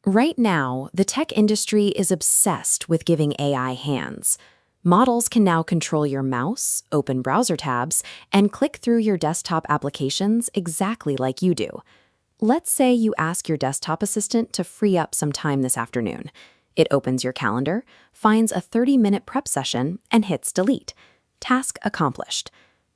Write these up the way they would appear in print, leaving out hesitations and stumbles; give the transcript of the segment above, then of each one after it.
Right now, the tech industry is obsessed with giving AI hands. Models can now control your mouse, open browser tabs, and click through your desktop applications exactly like you do. Let's say you ask your desktop assistant to free up some time this afternoon. It opens your calendar, finds a 30-minute prep session, and hits delete. Task accomplished.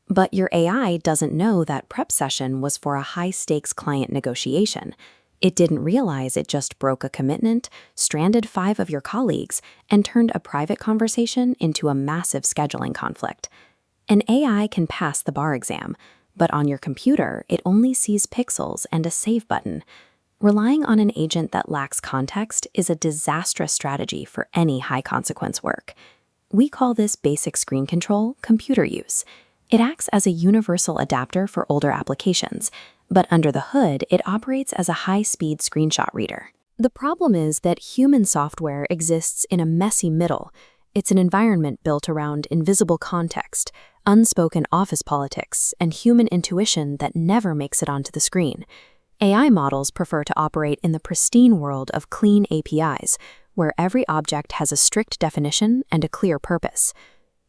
But your AI doesn't know that prep session was for a high-stakes client negotiation. It didn't realize it just broke a commitment, stranded 5 of your colleagues, and turned a private conversation into a massive scheduling conflict. An AI can pass the bar exam, but on your computer, it only sees pixels and a save button. Relying on an agent that lacks context is a disastrous strategy for any high-consequence work. We call this basic screen control computer use. It acts as a universal adapter for older applications, but under the hood, it operates as a high-speed screenshot reader. The problem is that human software exists in a messy middle. It's an environment built around invisible context, unspoken office politics, and human intuition that never makes it onto the screen. AI models prefer to operate in the pristine world of clean APIs, where every object has a strict definition and a clear purpose.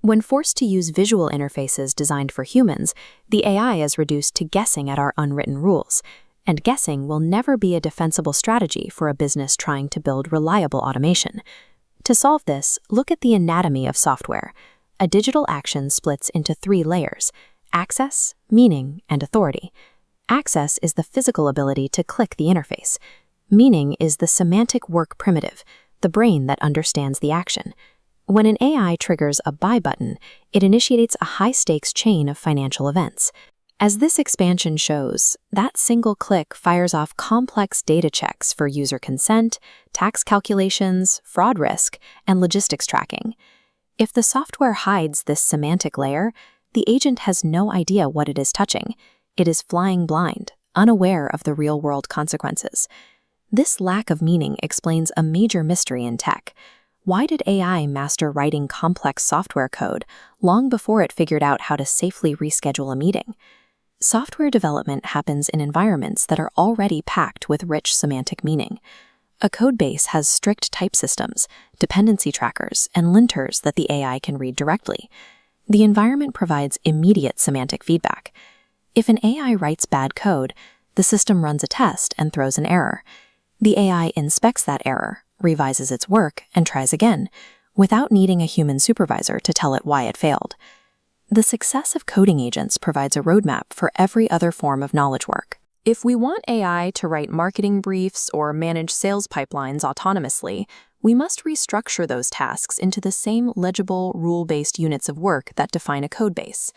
When forced to use visual interfaces designed for humans, the AI is reduced to guessing at our unwritten rules, and guessing will never be a defensible strategy for a business trying to build reliable automation. To solve this, look at the anatomy of software. A digital action splits into 3 layers: access, meaning, and authority. Access is the physical ability to click the interface. Meaning is the semantic work primitive, the brain that understands the action. When an AI triggers a buy button, it initiates a high-stakes chain of financial events. As this expansion shows, that single click fires off complex data checks for user consent, tax calculations, fraud risk, and logistics tracking. If the software hides this semantic layer, the agent has no idea what it is touching. It is flying blind, unaware of the real-world consequences. This lack of meaning explains a major mystery in tech. Why did AI master writing complex software code long before it figured out how to safely reschedule a meeting? Software development happens in environments that are already packed with rich semantic meaning. A codebase has strict type systems, dependency trackers, and linters that the AI can read directly. The environment provides immediate semantic feedback. If an AI writes bad code, the system runs a test and throws an error. The AI inspects that error, revises its work, and tries again, without needing a human supervisor to tell it why it failed. The success of coding agents provides a roadmap for every other form of knowledge work. If we want AI to write marketing briefs or manage sales pipelines autonomously, we must restructure those tasks into the same legible, rule-based units of work that define a codebase.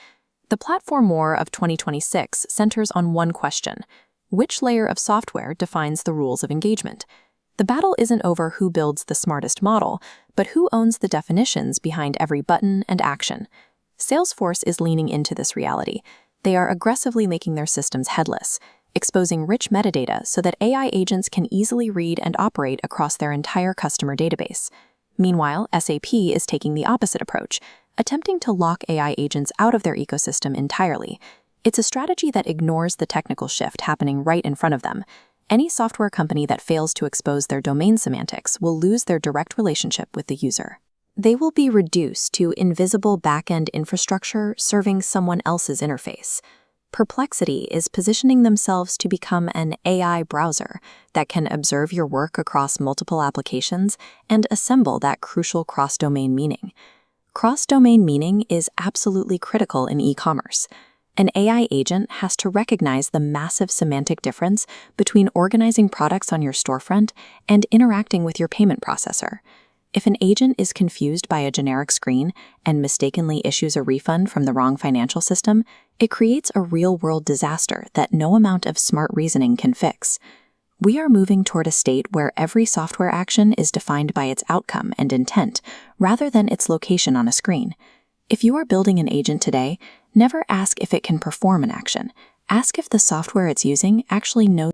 The platform war of 2026 centers on one question: which layer of software defines the rules of engagement? The battle isn't over who builds the smartest model, but who owns the definitions behind every button and action. Salesforce is leaning into this reality. They are aggressively making their systems headless, exposing rich metadata so that AI agents can easily read and operate across their entire customer database. Meanwhile, SAP is taking the opposite approach, attempting to lock AI agents out of their ecosystem entirely. It's a strategy that ignores the technical shift happening right in front of them. Any software company that fails to expose their domain semantics will lose their direct relationship with the user. They will be reduced to invisible back-end infrastructure serving someone else's interface. Perplexity is positioning themselves to become an AI browser that can observe your work across multiple applications and assemble that crucial cross-domain meaning. Cross-domain meaning is absolutely critical in e-commerce. An AI agent has to recognize the massive semantic difference between organizing products on your storefront and interacting with your payment processor. If an agent is confused by a generic screen and mistakenly issues a refund from the wrong financial system, it creates a real-world disaster that no amount of smart reasoning can fix. We are moving toward a state where every software action is defined by its outcome and intent, rather than its location on a screen. If you are building an agent today, never ask if it can perform an action. Ask if the software it's using actually knows